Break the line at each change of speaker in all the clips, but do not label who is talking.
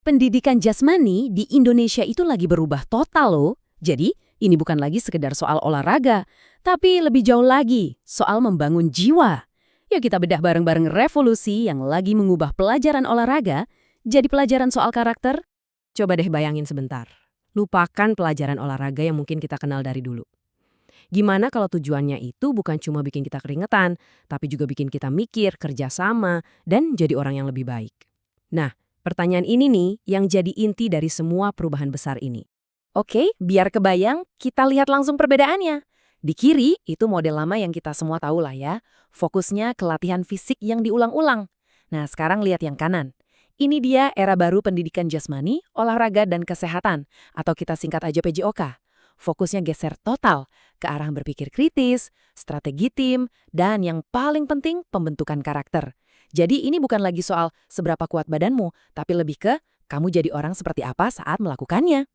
Pendidikan jasmani di Indonesia itu lagi berubah total loh. Jadi, ini bukan lagi sekedar soal olahraga, tapi lebih jauh lagi, soal membangun jiwa. Yuk kita bedah bareng-bareng revolusi yang lagi mengubah pelajaran olahraga jadi pelajaran soal karakter.
Coba deh bayangin sebentar. Lupakan pelajaran olahraga yang mungkin kita kenal dari dulu. Gimana kalau tujuannya itu bukan cuma bikin kita keringetan, tapi juga bikin kita mikir, kerjasama, dan jadi orang yang lebih baik. Nah, pertanyaan ini nih yang jadi inti dari semua perubahan besar ini.
Oke, biar kebayang, kita lihat langsung perbedaannya. Di kiri, itu model lama yang kita semua tahu lah ya. Fokusnya ke latihan fisik yang diulang-ulang. Nah, sekarang lihat yang kanan. Ini dia era baru pendidikan jasmani, olahraga, dan kesehatan. Atau kita singkat aja PJOK. Fokusnya geser total ke arah berpikir kritis, strategi tim, dan yang paling penting, pembentukan karakter. Jadi ini bukan lagi soal seberapa kuat badanmu, tapi lebih ke kamu jadi orang seperti apa saat melakukannya.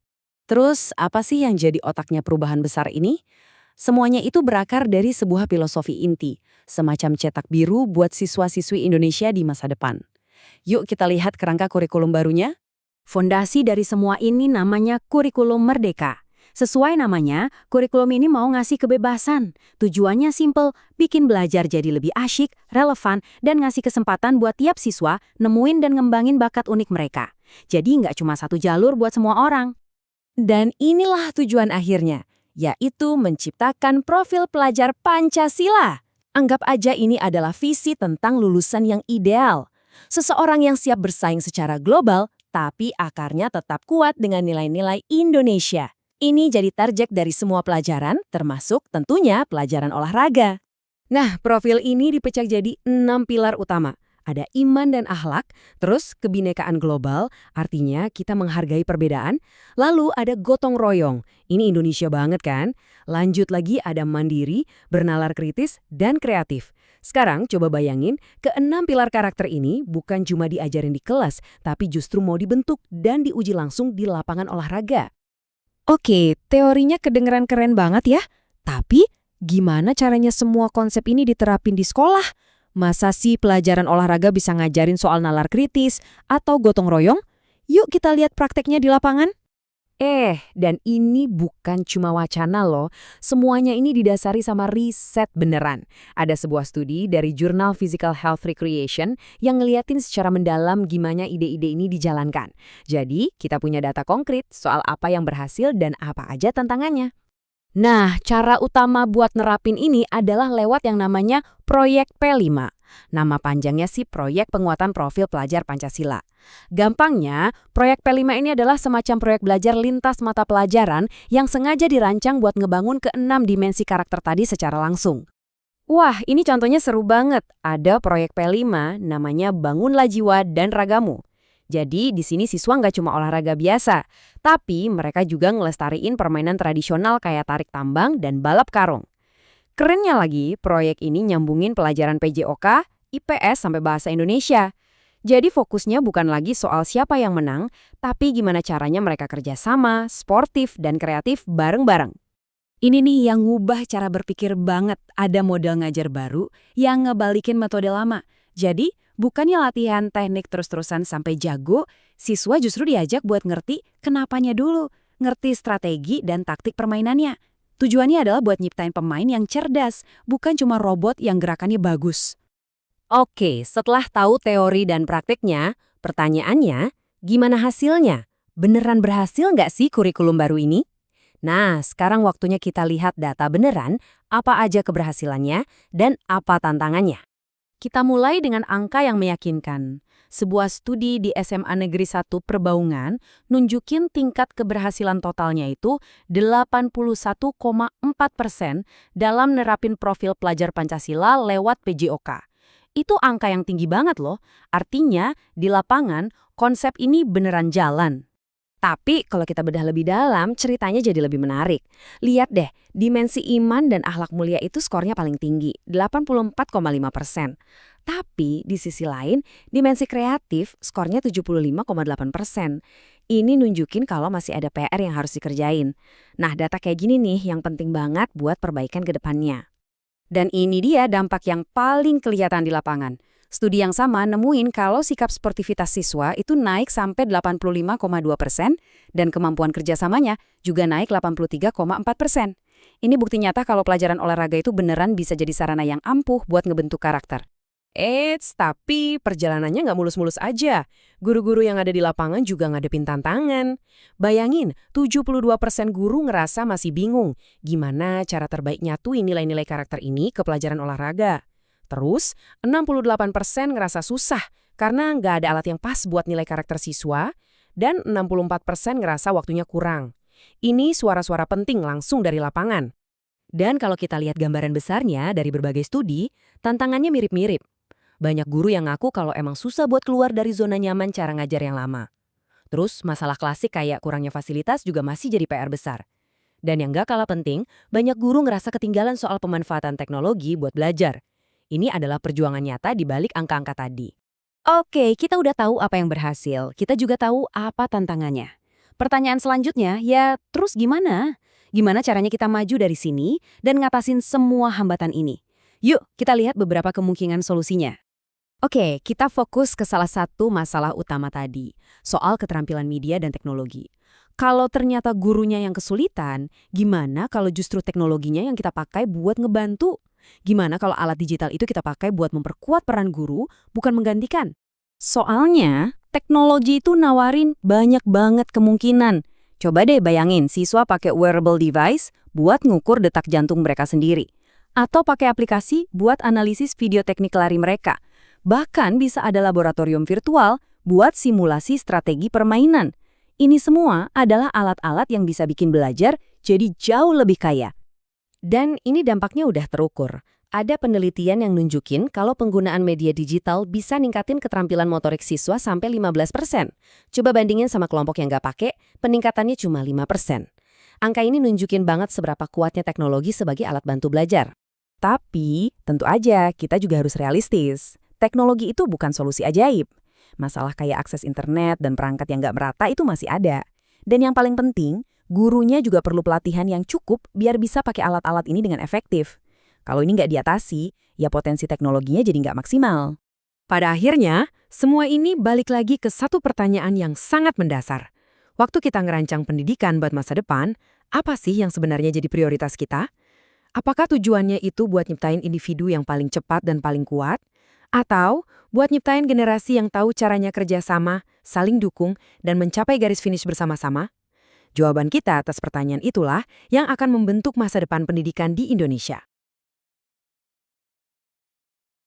Terus, apa sih yang jadi otaknya perubahan besar ini? Semuanya itu berakar dari sebuah filosofi inti, semacam cetak biru buat siswa-siswi Indonesia di masa depan. Yuk kita lihat kerangka kurikulum barunya.
Fondasi dari semua ini namanya kurikulum merdeka. Sesuai namanya, kurikulum ini mau ngasih kebebasan. Tujuannya simple, bikin belajar jadi lebih asyik, relevan, dan ngasih kesempatan buat tiap siswa nemuin dan ngembangin bakat unik mereka. Jadi nggak cuma satu jalur buat semua orang.
Dan inilah tujuan akhirnya, yaitu menciptakan profil pelajar Pancasila. Anggap aja ini adalah visi tentang lulusan yang ideal. Seseorang yang siap bersaing secara global, tapi akarnya tetap kuat dengan nilai-nilai Indonesia. Ini jadi target dari semua pelajaran, termasuk tentunya pelajaran olahraga. Nah, profil ini dipecah jadi 6 pilar utama. Ada iman dan akhlak, terus kebinekaan global, artinya kita menghargai perbedaan. Lalu ada gotong royong, ini Indonesia banget kan? Lanjut lagi ada mandiri, bernalar kritis, dan kreatif. Sekarang coba bayangin, keenam pilar karakter ini bukan cuma diajarin di kelas, tapi justru mau dibentuk dan diuji langsung di lapangan olahraga. Oke, teorinya kedengeran keren banget ya. Tapi, gimana caranya semua konsep ini diterapin di sekolah? Masa sih pelajaran olahraga bisa ngajarin soal nalar kritis atau gotong royong? Yuk kita lihat prakteknya di lapangan. Dan ini bukan cuma wacana loh. Semuanya ini didasari sama riset beneran. Ada sebuah studi dari jurnal Physical Health Recreation yang ngeliatin secara mendalam gimana ide-ide ini dijalankan. Jadi, kita punya data konkret soal apa yang berhasil dan apa aja tantangannya. Nah, cara utama buat nerapin ini adalah lewat yang namanya Proyek P5. Nama panjangnya sih Proyek Penguatan Profil Pelajar Pancasila. Gampangnya, Proyek P5 ini adalah semacam proyek belajar lintas mata pelajaran yang sengaja dirancang buat ngebangun ke-6 dimensi karakter tadi secara langsung. Wah, ini contohnya seru banget. Ada Proyek P5 namanya Bangunlah Jiwa dan Ragamu. Jadi di sini siswa nggak cuma olahraga biasa, tapi mereka juga ngelestariin permainan tradisional kayak tarik tambang dan balap karung. Kerennya lagi, proyek ini nyambungin pelajaran PJOK, IPS sampai bahasa Indonesia. Jadi fokusnya bukan lagi soal siapa yang menang, tapi gimana caranya mereka kerjasama, sportif, dan kreatif bareng-bareng. Ini nih yang ngubah cara berpikir banget. Ada model ngajar baru yang ngebalikin metode lama. Jadi, bukannya latihan teknik terus-terusan sampai jago, siswa justru diajak buat ngerti kenapanya dulu, ngerti strategi dan taktik permainannya. Tujuannya adalah buat nyiptain pemain yang cerdas, bukan cuma robot yang gerakannya bagus. Oke, setelah tahu teori dan praktiknya, pertanyaannya, gimana hasilnya? Beneran berhasil nggak sih kurikulum baru ini? Nah, sekarang waktunya kita lihat data beneran, apa aja keberhasilannya, dan apa tantangannya. Kita mulai dengan angka yang meyakinkan. Sebuah studi di SMA Negeri 1 Perbaungan nunjukin tingkat keberhasilan totalnya itu 81,4% dalam nerapin profil pelajar Pancasila lewat PJOK. Itu angka yang tinggi banget loh. Artinya, di lapangan, konsep ini beneran jalan. Tapi kalau kita bedah lebih dalam, ceritanya jadi lebih menarik. Lihat deh, dimensi iman dan akhlak mulia itu skornya paling tinggi, 84,5%. Tapi di sisi lain, dimensi kreatif skornya 75,8%. Ini nunjukin kalau masih ada PR yang harus dikerjain. Nah, data kayak gini nih yang penting banget buat perbaikan ke depannya. Dan ini dia dampak yang paling kelihatan di lapangan. Studi yang sama nemuin kalau sikap sportivitas siswa itu naik sampai 85,2% dan kemampuan kerjasamanya juga naik 83,4%. Ini bukti nyata kalau pelajaran olahraga itu beneran bisa jadi sarana yang ampuh buat ngebentuk karakter.
Tapi perjalanannya nggak mulus-mulus aja. Guru-guru yang ada di lapangan juga ngadepin tantangan. Bayangin, 72% guru ngerasa masih bingung gimana cara terbaik nyatuin nilai-nilai karakter ini ke pelajaran olahraga. Terus, 68% ngerasa susah karena nggak ada alat yang pas buat nilai karakter siswa, dan 64% ngerasa waktunya kurang. Ini suara-suara penting langsung dari lapangan.
Dan kalau kita lihat gambaran besarnya dari berbagai studi, tantangannya mirip-mirip. Banyak guru yang ngaku kalau emang susah buat keluar dari zona nyaman cara ngajar yang lama. Terus, masalah klasik kayak kurangnya fasilitas juga masih jadi PR besar. Dan yang gak kalah penting, banyak guru ngerasa ketinggalan soal pemanfaatan teknologi buat belajar. Ini adalah perjuangan nyata di balik angka-angka tadi. Oke, kita udah tahu apa yang berhasil. Kita juga tahu apa tantangannya. Pertanyaan selanjutnya, ya terus gimana? Gimana caranya kita maju dari sini dan ngatasin semua hambatan ini? Yuk, kita lihat beberapa kemungkinan solusinya. Oke, kita fokus ke salah satu masalah utama tadi, soal keterampilan media dan teknologi. Kalau ternyata gurunya yang kesulitan, gimana kalau justru teknologinya yang kita pakai buat ngebantu? Gimana kalau alat digital itu kita pakai buat memperkuat peran guru, bukan menggantikan? Soalnya, teknologi itu nawarin banyak banget kemungkinan. Coba deh bayangin siswa pakai wearable device buat ngukur detak jantung mereka sendiri. Atau pakai aplikasi buat analisis video teknik lari mereka. Bahkan bisa ada laboratorium virtual buat simulasi strategi permainan. Ini semua adalah alat-alat yang bisa bikin belajar jadi jauh lebih kaya. Dan ini dampaknya udah terukur. Ada penelitian yang nunjukin kalau penggunaan media digital bisa ningkatin keterampilan motorik siswa sampai 15%. Coba bandingin sama kelompok yang nggak pakai, peningkatannya cuma 5%. Angka ini nunjukin banget seberapa kuatnya teknologi sebagai alat bantu belajar. Tapi, tentu aja kita juga harus realistis. Teknologi itu bukan solusi ajaib. Masalah kayak akses internet dan perangkat yang nggak merata itu masih ada. Dan yang paling penting, gurunya juga perlu pelatihan yang cukup biar bisa pakai alat-alat ini dengan efektif. Kalau ini nggak diatasi, ya potensi teknologinya jadi nggak maksimal. Pada akhirnya, semua ini balik lagi ke satu pertanyaan yang sangat mendasar. Waktu kita ngerancang pendidikan buat masa depan, apa sih yang sebenarnya jadi prioritas kita? Apakah tujuannya itu buat nyiptain individu yang paling cepat dan paling kuat? Atau buat nyiptain generasi yang tahu caranya kerjasama, saling dukung, dan mencapai garis finish bersama-sama? Jawaban kita atas pertanyaan itulah yang akan membentuk masa depan pendidikan di Indonesia.